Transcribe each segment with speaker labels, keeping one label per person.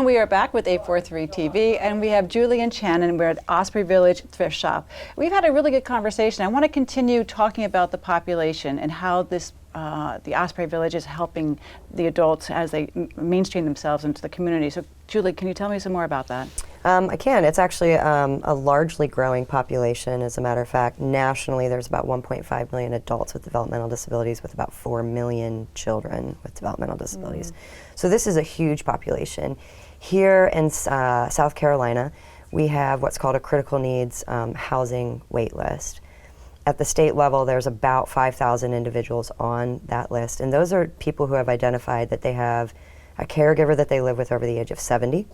Speaker 1: we are back with 843 TV, and we have Julie and Chan, and we're at Osprey Village Thrift Shop. We've had a really good conversation. I want to continue talking about the population and how this the Osprey Village is helping the adults as they mainstream themselves into the community. So, Julie, can you tell me some more about that?
Speaker 2: I can. It's actually a largely growing population. As a matter of fact, nationally there's about 1.5 million adults with developmental disabilities, with about 4 million children with developmental disabilities. So this is a huge population. Here in South Carolina, we have what's called a critical needs housing wait list. At the state level, there's about 5,000 individuals on that list, and those are people who have identified that they have a caregiver that they live with over the age of 70,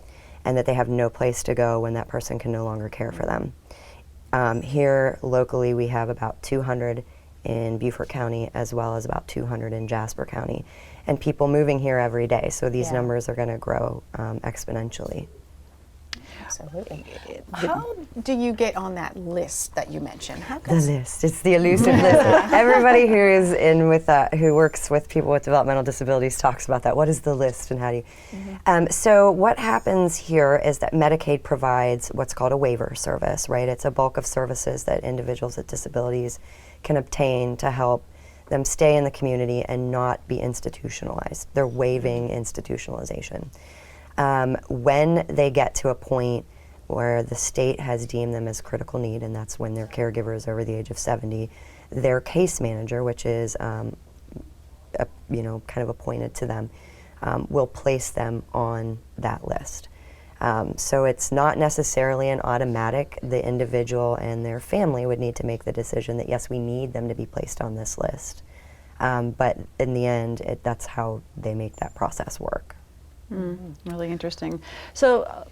Speaker 2: and that they have no place to go when that person can no longer care for them. Here locally, we have about 200 in Beaufort County, as well as about 200 in Jasper County, and people moving here every day, so these numbers are going to grow exponentially.
Speaker 3: Absolutely. How do you get on that list that you mentioned?
Speaker 2: The list. It's the elusive list. Everybody who is in with who works with people with developmental disabilities talks about that. What is the list, and how do you? So what happens here is that Medicaid provides what's called a waiver service, right? It's a bulk of services that individuals with disabilities can obtain to help them stay in the community and not be institutionalized. They're waiving institutionalization. When they get to a point where the state has deemed them as critical need, and that's when their caregiver is over the age of 70, their case manager, which is kind of appointed to them, will place them on that list. So it's not necessarily an automatic. The individual and their family would need to make the decision that yes, we need them to be placed on this list. But in the end, that's how they make that process work.
Speaker 1: Really interesting. So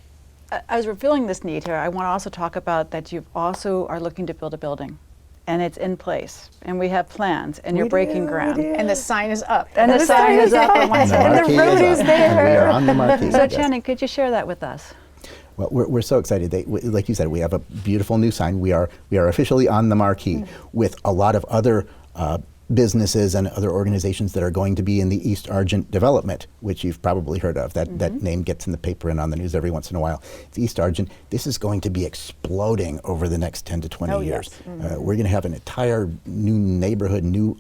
Speaker 1: as we're feeling this need here, I want to also talk about that you also are looking to build a building, and it's in place, and we have plans, and you're breaking ground.
Speaker 3: And the sign is up.
Speaker 1: And the sign is up on one side.
Speaker 2: And the road is there.
Speaker 4: We are on the marquee.
Speaker 1: So Channing, could you share that with us?
Speaker 4: Well, we're so excited. Like you said, we have a beautiful new sign. We are officially on the marquee with a lot of other businesses and other organizations that are going to be in the East Argent development, which you've probably heard of. That name gets in the paper and on the news every once in a while. It's East Argent. This is going to be exploding over the next 10 to 20 years. Yes. We're going to have an entire new neighborhood, new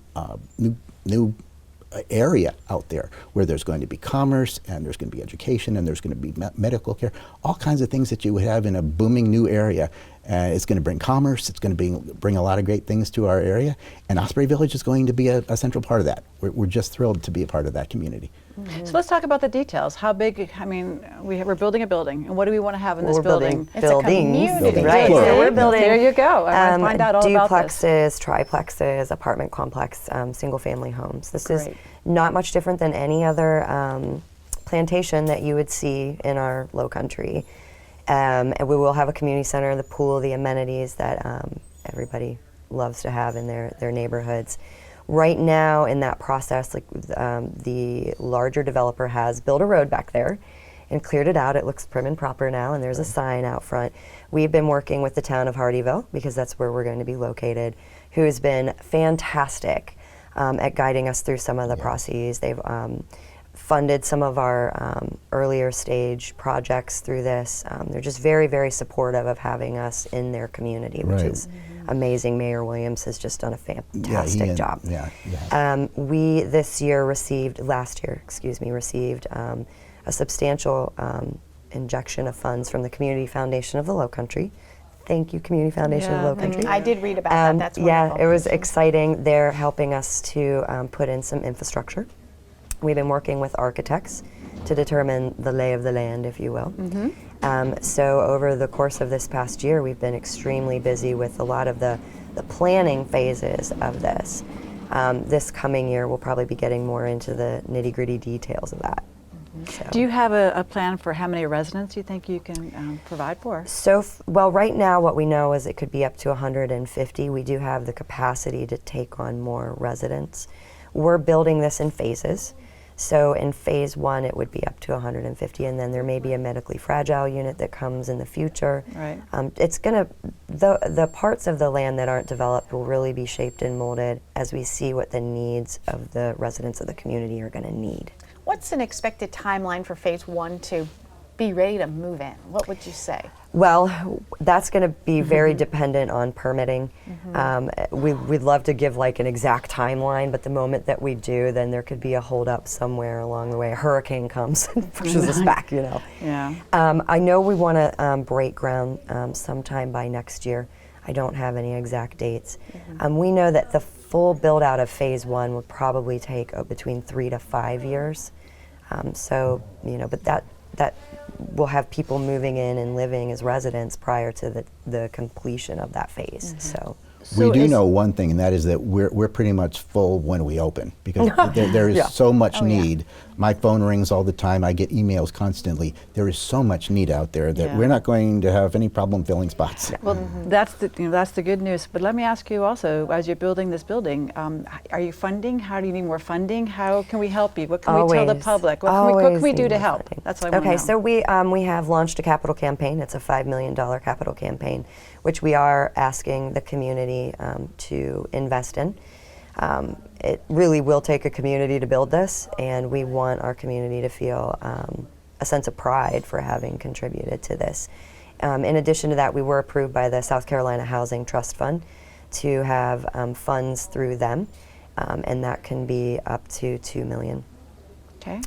Speaker 4: area out there where there's going to be commerce, and there's going to be education, and there's going to be medical care, all kinds of things that you would have in a booming new area. It's going to bring commerce, it's going to bring a lot of great things to our area, and Osprey Village is going to be a central part of that. We're just thrilled to be a part of that community.
Speaker 1: So let's talk about the details. How big, I mean, we're building a building, and what do we want to have in this
Speaker 2: building?
Speaker 1: building?
Speaker 2: Buildings, right.
Speaker 4: Plural.
Speaker 2: So we're building,
Speaker 1: there you go. I want to find out all about this.
Speaker 2: Duplexes, triplexes, apartment complex, single family homes. This is not much different than any other plantation that you would see in our low country. And we will have a community center, the pool, the amenities that everybody loves to have in their neighborhoods. Right now in that process, the larger developer has built a road back there and cleared it out. It looks prim and proper now, and there's a sign out front. We've been working with the town of Hardeeville, because that's where we're going to be located, who has been fantastic at guiding us through some of the processes. They've funded some of our earlier stage projects through this. They're just very, very supportive of having us in their community, which is amazing. Mayor Williams has just done a fantastic job. We last year received a substantial injection of funds from the Community Foundation of the Low Country. Thank you, Community Foundation of the Low Country.
Speaker 3: I did read about that. That's wonderful.
Speaker 2: Yeah, it was exciting. They're helping us to put in some infrastructure. We've been working with architects to determine the lay of the land, if you will. So over the course of this past year, we've been extremely busy with a lot of the planning phases of this. This coming year, we'll probably be getting more into the nitty-gritty details of that. So.
Speaker 1: Do you have a plan for how many residents you think you can provide for?
Speaker 2: So, well, right now what we know is it could be up to 150. We do have the capacity to take on more residents. We're building this in phases. So in phase 1, it would be up to 150, and then there may be a medically fragile unit that comes in the future.
Speaker 1: Right.
Speaker 2: It's gonna, the parts of the land that aren't developed will really be shaped and molded as we see what the needs of the residents of the community are gonna need.
Speaker 3: What's an expected timeline for phase 1 to be ready to move in? What would you say?
Speaker 2: Well, that's going to be very dependent on permitting. We'd love to give like an exact timeline, but the moment that we do, then there could be a holdup somewhere along the way. A hurricane comes and pushes us back, you know.
Speaker 1: Yeah.
Speaker 2: I know we want to break ground sometime by next year. I don't have any exact dates. We know that the full build out of phase 1 would probably take between 3 to 5 years. So, you know, but that we'll have people moving in and living as residents prior to the completion of that phase. So
Speaker 4: We do know one thing, and that is that we're pretty much full when we open, because there is so much need. My phone rings all the time. I get emails constantly. There is so much need out there that we're not going to have any problem filling spots.
Speaker 1: Well, that's the good news. But let me ask you also, as you're building this building, are you funding? How do you need more funding? How can we help you? What can we tell the public? What can we do to help? That's what I want to know.
Speaker 2: Okay, so we have launched a capital campaign. It's a $5 million capital campaign, which we are asking the community to invest in. It really will take a community to build this, and we want our community to feel a sense of pride for having contributed to this. In addition to that, we were approved by the South Carolina Housing Trust Fund to have funds through them, and that can be up to $2 million.
Speaker 1: Okay.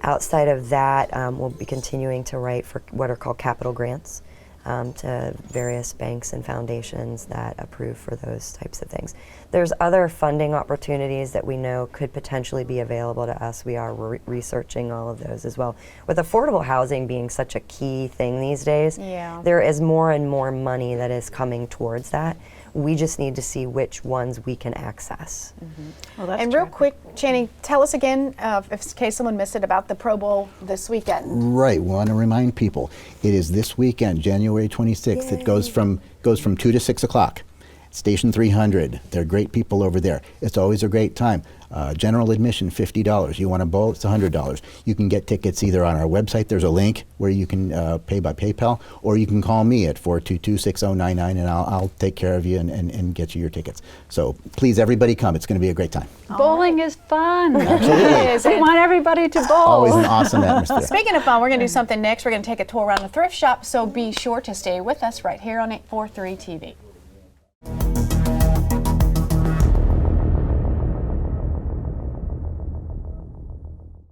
Speaker 2: Outside of that, we'll be continuing to write for what are called capital grants to various banks and foundations that approve for those types of things. There's other funding opportunities that we know could potentially be available to us. We are researching all of those as well. With affordable housing being such a key thing these days, there is more and more money that is coming towards that. We just need to see which ones we can access.
Speaker 1: Well, that's
Speaker 3: And real quick, Channing, tell us again, in case someone missed it, about the Pro Bowl this weekend.
Speaker 4: Right. We want to remind people it is this weekend, January 26th. It goes from 2 to 6 o'clock. Station 300. They're great people over there. It's always a great time. General admission, $50. You want to bowl, it's $100. You can get tickets either on our website. There's a link where you can pay by PayPal, or you can call me at 422-6099, and I'll take care of you and get you your tickets. So please, everybody come. It's going to be a great time.
Speaker 1: Bowling is fun.
Speaker 4: Absolutely.
Speaker 1: We want everybody to bowl.
Speaker 4: Always an awesome atmosphere.
Speaker 3: Speaking of fun, we're going to do something next. We're going to take a tour around the thrift shop, so be sure to stay with us right here on 843 TV.